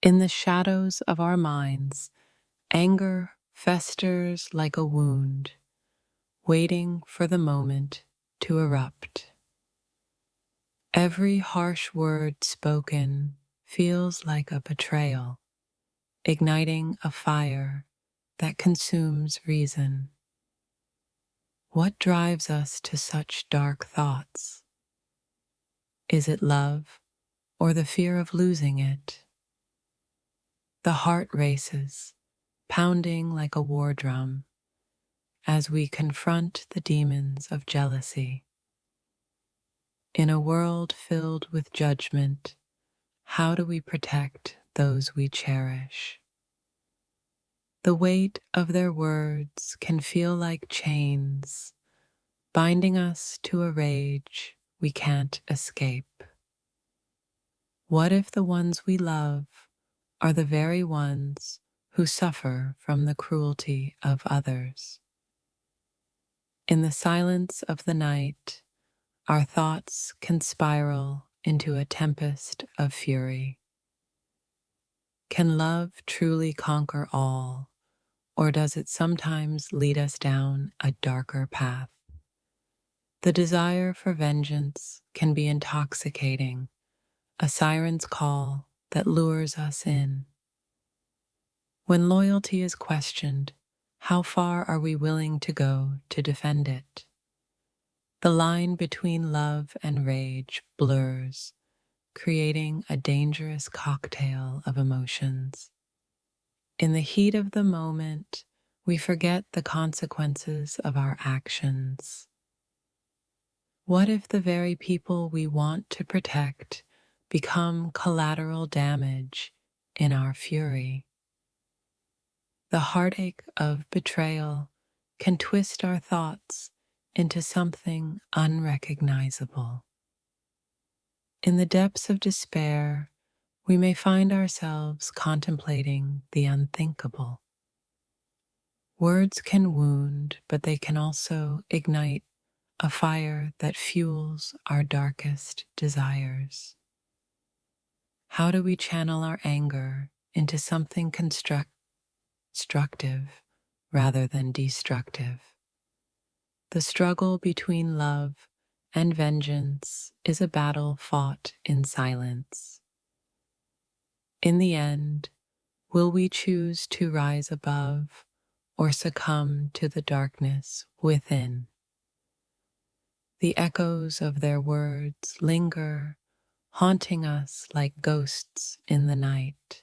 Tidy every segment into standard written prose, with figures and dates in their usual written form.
In the shadows of our minds, anger festers like a wound, waiting for the moment to erupt. Every harsh word spoken feels like a betrayal, igniting a fire that consumes reason. What drives us to such dark thoughts? Is it love or the fear of losing it? The heart races, pounding like a war drum, as we confront the demons of jealousy. In a world filled with judgment, how do we protect those we cherish? The weight of their words can feel like chains, binding us to a rage we can't escape. What if the ones we love are the very ones who suffer from the cruelty of others? In the silence of the night, our thoughts can spiral into a tempest of fury. Can love truly conquer all, or does it sometimes lead us down a darker path? The desire for vengeance can be intoxicating, a siren's call that lures us in. When loyalty is questioned, how far are we willing to go to defend it? The line between love and rage blurs, creating a dangerous cocktail of emotions. In the heat of the moment, we forget the consequences of our actions. What if the very people we want to protect become collateral damage in our fury? The heartache of betrayal can twist our thoughts into something unrecognizable. In the depths of despair, we may find ourselves contemplating the unthinkable. Words can wound, but they can also ignite a fire that fuels our darkest desires. How do we channel our anger into something constructive rather than destructive? The struggle between love and vengeance is a battle fought in silence. In the end, will we choose to rise above or succumb to the darkness within? The echoes of their words linger, haunting us like ghosts in the night.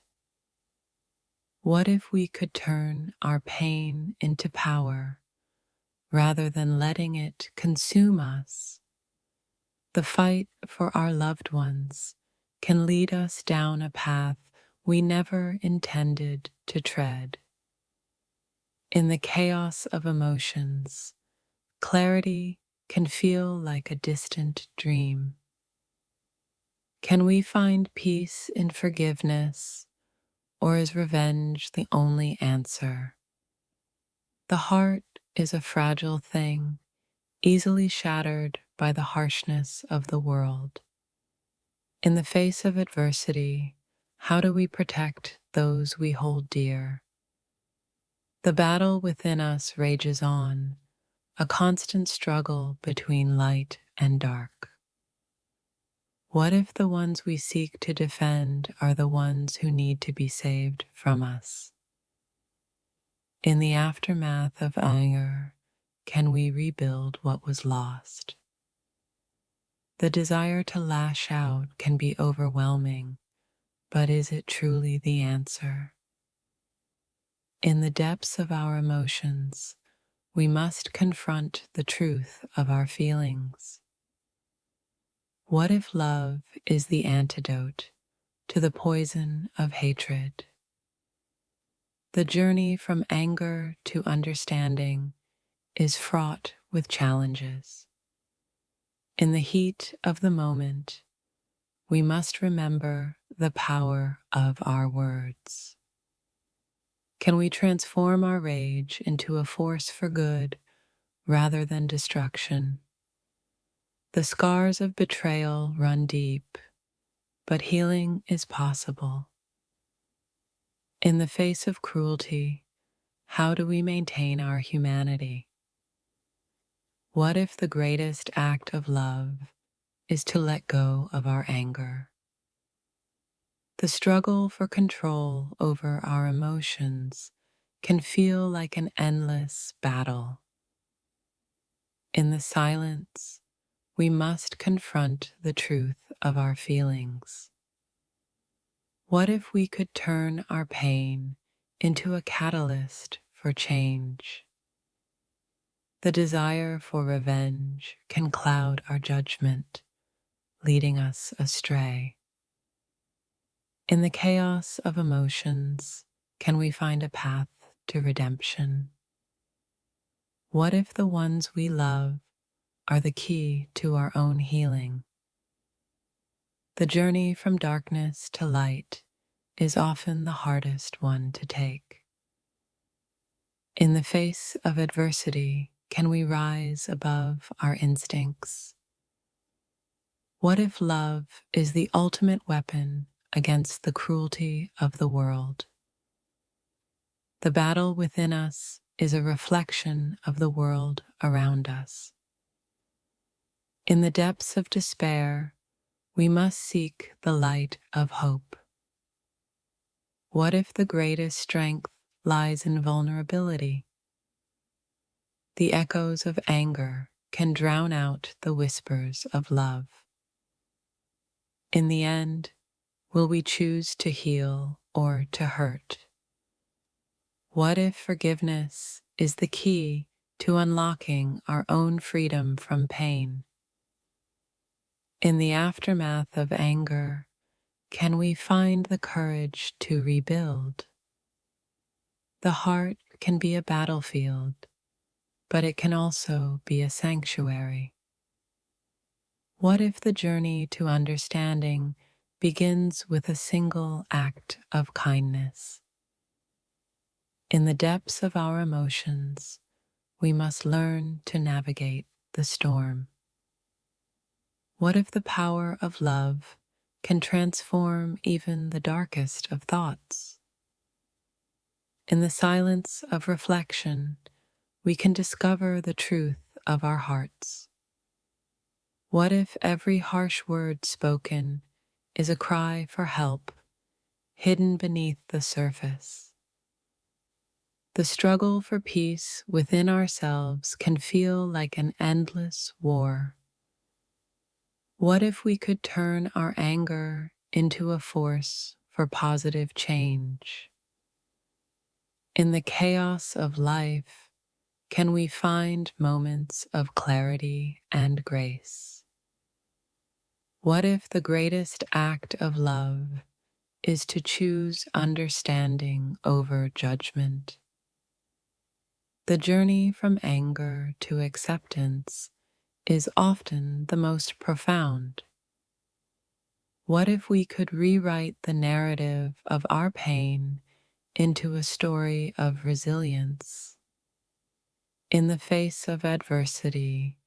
What if we could turn our pain into power rather than letting it consume us? The fight for our loved ones can lead us down a path we never intended to tread. In the chaos of emotions, clarity can feel like a distant dream. Can we find peace in forgiveness, or is revenge the only answer? The heart is a fragile thing, easily shattered by the harshness of the world. In the face of adversity, how do we protect those we hold dear? The battle within us rages on, a constant struggle between light and dark. What if the ones we seek to defend are the ones who need to be saved from us? In the aftermath of anger, can we rebuild what was lost? The desire to lash out can be overwhelming, but is it truly the answer? In the depths of our emotions, we must confront the truth of our feelings. What if love is the antidote to the poison of hatred? The journey from anger to understanding is fraught with challenges. In the heat of the moment, we must remember the power of our words. Can we transform our rage into a force for good rather than destruction? The scars of betrayal run deep, but healing is possible. In the face of cruelty, how do we maintain our humanity? What if the greatest act of love is to let go of our anger? The struggle for control over our emotions can feel like an endless battle. In the silence, we must confront the truth of our feelings. What if we could turn our pain into a catalyst for change? The desire for revenge can cloud our judgment, leading us astray. In the chaos of emotions, can we find a path to redemption? What if the ones we love are the key to our own healing? The journey from darkness to light is often the hardest one to take. In the face of adversity, can we rise above our instincts? What if love is the ultimate weapon against the cruelty of the world? The battle within us is a reflection of the world around us. In the depths of despair, we must seek the light of hope. What if the greatest strength lies in vulnerability? The echoes of anger can drown out the whispers of love. In the end, will we choose to heal or to hurt? What if forgiveness is the key to unlocking our own freedom from pain? In the aftermath of anger, can we find the courage to rebuild? The heart can be a battlefield, but it can also be a sanctuary. What if the journey to understanding begins with a single act of kindness? In the depths of our emotions, we must learn to navigate the storm. What if the power of love can transform even the darkest of thoughts? In the silence of reflection, we can discover the truth of our hearts. What if every harsh word spoken is a cry for help hidden beneath the surface? The struggle for peace within ourselves can feel like an endless war. What if we could turn our anger into a force for positive change? In the chaos of life, can we find moments of clarity and grace? What if the greatest act of love is to choose understanding over judgment? The journey from anger to acceptance is often the most profound. What if we could rewrite the narrative of our pain into a story of resilience? In the face of adversity,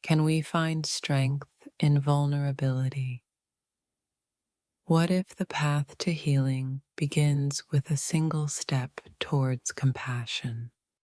can we find strength in vulnerability? What if the path to healing begins with a single step towards compassion?